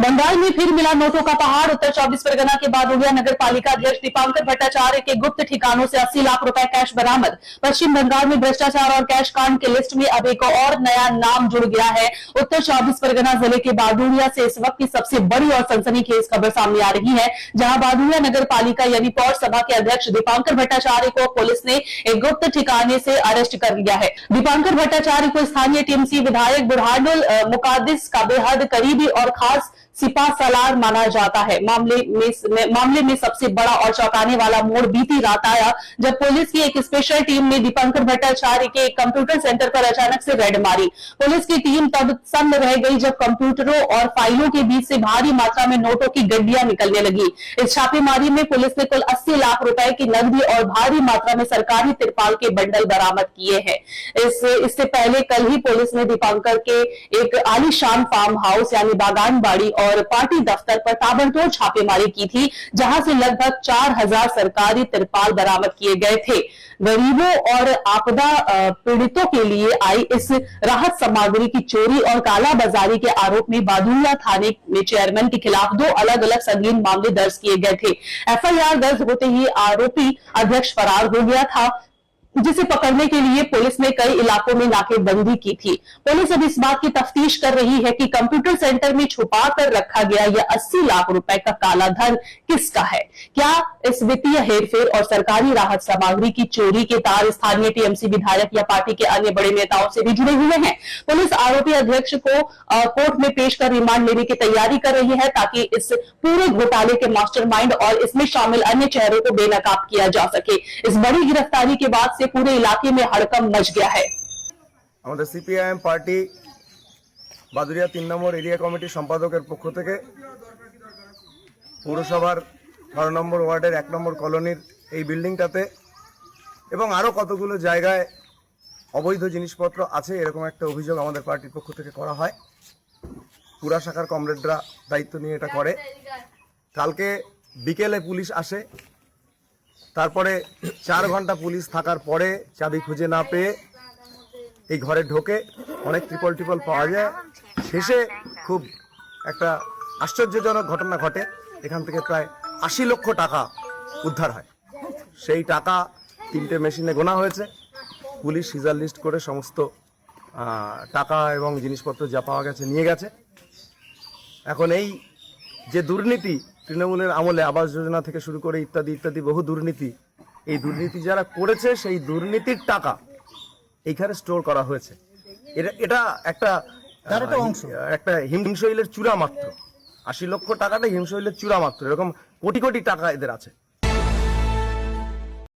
बंगाल में फिर मिला नोटों का पहाड़। उत्तर 24 परगना के बादुड़िया नगर पालिका अध्यक्ष दीपांकर भट्टाचार्य के गुप्त ठिकानों से 80 लाख रुपए कैश बरामद। पश्चिम बंगाल में भ्रष्टाचार और कैश कांड की लिस्ट में अब एक और नया नाम जुड़ गया है। उत्तर 24 परगना जिले के बादुड़िया से इस वक्त की सबसे बड़ी और सनसनीखेज खबर सामने आ रही है, जहां बादुड़िया नगर पालिका यानी पौर सभा के अध्यक्ष दीपांकर भट्टाचार्य को पुलिस ने एक गुप्त ठिकाने से अरेस्ट कर लिया है। दीपांकर भट्टाचार्य को स्थानीय टीएमसी विधायक बुरहानुल मुकाद्दिस का बेहद करीबी और खास सिपा सलार माना जाता है। मामले में सबसे बड़ा और चौंकाने वाला मोड़ बीती रात आया, जब पुलिस की एक स्पेशल टीम ने दीपांकर भट्टाचार्य के एक कंप्यूटर सेंटर पर अचानक से रेड मारी। पुलिस की टीम तब सन्न रह गई जब कंप्यूटरों और फाइलों के बीच से भारी मात्रा में नोटों की गड्डियां निकलने लगी। इस छापेमारी में पुलिस ने कुल 80 लाख रुपए की नकदी और भारी मात्रा में सरकारी तिरपाल के बंडल बरामद किए हैं। इससे पहले कल ही पुलिस ने दीपांकर के एक आलीशान फार्म हाउस यानी बागान बाड़ी और पार्टी दफ्तर पर ताबड़तोड़ छापेमारी की थी, जहां से लगभग 4000 सरकारी तिरपाल बरामद किए गए थे। गरीबों और आपदा पीड़ितों के लिए आई इस राहत सामग्री की चोरी और कालाबाजारी के आरोप में बादुड़िया थाने में चेयरमैन के खिलाफ 2 अलग-अलग संगीन मामले दर्ज किए गए थे। एफआईआर दर्ज होते ही आरोपी अध्यक्ष फरार हो गया था, जिसे पकड़ने के लिए पुलिस ने कई इलाकों में नाकेबंदी की थी। पुलिस अब इस बात की तफ्तीश कर रही है कि कंप्यूटर सेंटर में छुपा कर रखा गया यह 80 लाख रुपए का काला धन किसका है। क्या इस वित्तीय हेरफेर और सरकारी राहत सामग्री की चोरी के तार स्थानीय टीएमसी विधायक या पार्टी के अन्य बड़े नेताओं से भी जुड़े हुए हैं? पुलिस आरोपी अध्यक्ष को कोर्ट में पेश कर रिमांड लेने की तैयारी कर रही है, ताकि इस पूरे घोटाले के मास्टरमाइंड और इसमें शामिल अन्य चेहरों को बेनकाब किया जा सके। इस बड़ी गिरफ्तारी के बाद से पूरे इलाके में हड़कंप मच गया है। আমাদের সিপিআইএম পার্টি বাদুড়িয়া 3 নম্বর এরিয়া কমিটির সম্পাদকের পক্ষ থেকে পৌরসভার 12 নম্বর ওয়ার্ডের 1 নম্বর কলোনির এই বিল্ডিংটাতে এবং আরো কতগুলো জায়গায় অবৈধ জিনিসপত্র আছে এরকম একটা অভিযোগ আমাদের পার্টির পক্ষ থেকে করা হয়। পুরা শাখার কমরেডরা দায়িত্ব নিয়ে এটা করে। কালকে বিকেলে পুলিশ আসে, তারপরে 4 ঘন্টা পুলিশ থাকার পরে চাবি খুঁজে না পেয়ে এই ঘরে ঢোকে, অনেক ট্রিপল পাওয়া যায়। শেষে খুব একটা আশ্চর্যজনক ঘটনা ঘটে, এখান থেকে প্রায় 80 লক্ষ টাকা উদ্ধার হয়। সেই টাকা 3টে মেশিনে গোনা হয়েছে। পুলিশ সিজার লিস্ট করে সমস্ত টাকা এবং জিনিসপত্র যা পাওয়া গেছে নিয়ে গেছে। এখন এই যে দুর্নীতি তৃণমূলের আমলে আবাস যোজনা থেকে শুরু করে ইত্যাদি ইত্যাদি বহু দুর্নীতি, এই দুর্নীতি যারা করেছে সেই দুর্নীতির টাকা এইখানে স্টোর করা হয়েছে। এটা একটা হিমশৈলের চূড়া মাত্র। 80 লক্ষ টাকাটা হিমশৈলের চূড়া মাত্র। এরকম কোটি কোটি টাকা এদের আছে।